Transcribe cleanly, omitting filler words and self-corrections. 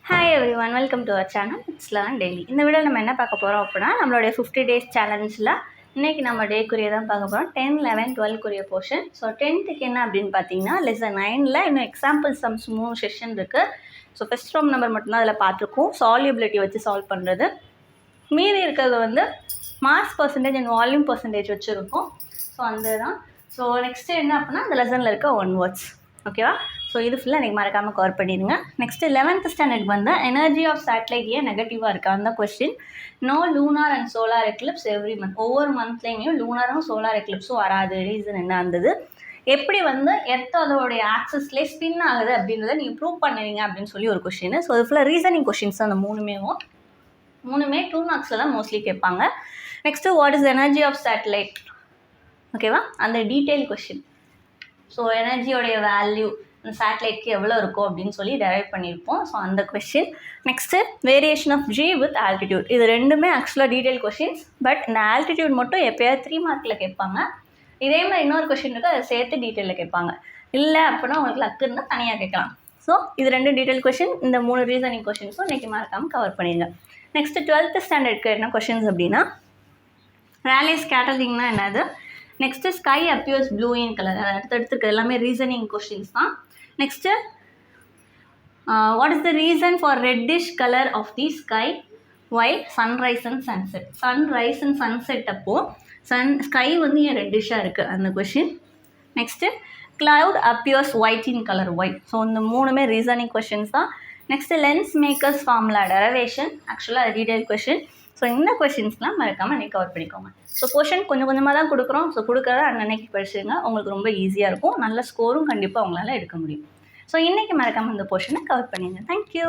Hi everyone, welcome to our channel. It's learn daily. இந்த video நம்ம என்ன பார்க்க போகிறோம் அப்படின்னா, நம்மளுடைய 50 டேஸ் சேலஞ்சில் இன்றைக்கி நம்ம டேக்குரிய தான் பார்க்க போகிறோம். 10, 11, 12க்குரிய போர்ஷன். ஸோ 10க்கு என்ன அப்படின்னு பார்த்தீங்கன்னா, லெசன் 9ல் இன்னும் எக்ஸாம்பிள் சம்ஸ் 3 செஷன் இருக்குது. ஸோ ஃபஸ்ட் ஃப்ரம் நம்பர் மட்டும்தான் அதில் பார்த்துருக்கோம். சால்யூபிலிட்டி வச்சு சால்வ் பண்ணுறது. மீதி இருக்கிறது வந்து mass percentage and volume percentage வச்சுருக்கோம். ஸோ அந்த தான். ஸோ நெக்ஸ்ட்டு என்ன அப்படின்னா, அந்த லெசனில் இருக்க 1 வேர்ட்ஸ். ஓகேவா? ஸோ இது ஃபுல்லாக எனக்கு மறக்காமல் கவர் பண்ணிடுங்க. நெக்ஸ்ட்டு 11th ஸ்டாண்டர்ட் வந்து எனர்ஜி ஆஃப் சேட்டலைட் ஏன் நெகட்டிவாக இருக்குது அந்த question. No lunar and solar eclipse every month. ஒவ்வொரு மந்த்லேயுமே லூனாரும் சோலார் எக்லிப்ஸும் வராது. ரீசன் என்ன இருந்தது? எப்படி வந்து எர்த் அதோடைய ஆக்சஸ்லேயே ஸ்பின் ஆகுது அப்படின்றத நீங்கள் ப்ரூவ் பண்ணுவீங்க அப்படின்னு சொல்லி ஒரு கொஸ்டின். ஸோ அது ஃபுல்லாக ரீசனிங் கொஸ்டின்ஸ் அந்த மூணுமே 2 மார்க்ஸில் தான் மோஸ்ட்லி கேட்பாங்க. Next what is energy of satellite? ஓகேவா? அந்த டீட்டெயில் கொஸ்டின். ஸோ எனர்ஜியோடைய வேல்யூ இந்த சேட்டலைட்க்கு எவ்வளோ இருக்கும் அப்படின்னு சொல்லி டெரைவ் பண்ணியிருப்போம். ஸோ அந்த question. Next variation of G with altitude. இது ரெண்டுமே ஆக்சுவலாக டீட்டெயில் கொஸ்டின்ஸ். பட் இந்த ஆல்டிடியூட் மட்டும் எப்போயாவது 3 மார்க்கில் கேட்பாங்க. இதே மாதிரி இன்னொரு கொஸ்டின் இருக்குது, அதை சேர்த்து டீட்டெயிலில் கேட்பாங்க. இல்லை அப்படின்னா உங்களுக்கு லக்கு இருந்தால் தனியாக கேட்கலாம். ஸோ இது 2 டீட்டெயில் கொஸ்டின். இந்த 3 ரீசனிங் கொஸ்டின்ஸும் இன்றைக்கி மறக்காமல் கவர் பண்ணிடுங்க. நெக்ஸ்ட்டு 12th ஸ்டாண்டர்டுக்கு என்ன கொஸ்டின்ஸ் அப்படின்னா, ரேலே ஸ்கேட்டரிங்னா என்னது? Next sky appears blue in colour. அதை அடுத்தடுத்து எல்லாமே ரீசனிங் கொஸ்டின்ஸ் தான். Next what is the reason for reddish colour of the sky while sunrise and sunset? Sunrise and sunset அப்போது ஸ்கை வந்து ஏன் ரெட்டிஷாக இருக்குது அந்த question. Next cloud appears white in colour white. So இந்த 3மே ரீசனிங் கொஷின்ஸ் தான். Next lens makers formula derivation. ஆக்சுவலாக அது டீடைல் கொஷின். ஸோ இந்த கொஷின்ஸ்லாம் மறக்காமல் நீங்கள் கவர் பண்ணிக்கோங்க. ஸோ கொஷின் கொஞ்சம் கொஞ்சமாக தான் கொடுக்குறோம். ஸோ கொடுக்குறத அன்னன்னைக்கு படிச்சுங்க. உங்களுக்கு ரொம்ப ஈஸியாக இருக்கும். நல்ல ஸ்கோரும் கண்டிப்பாக உங்களால் எடுக்க முடியும். ஸோ இன்றைக்கி மறக்காமல் இந்த போர்ஷனை கவர் பண்ணிடுங்க. தேங்க்யூ.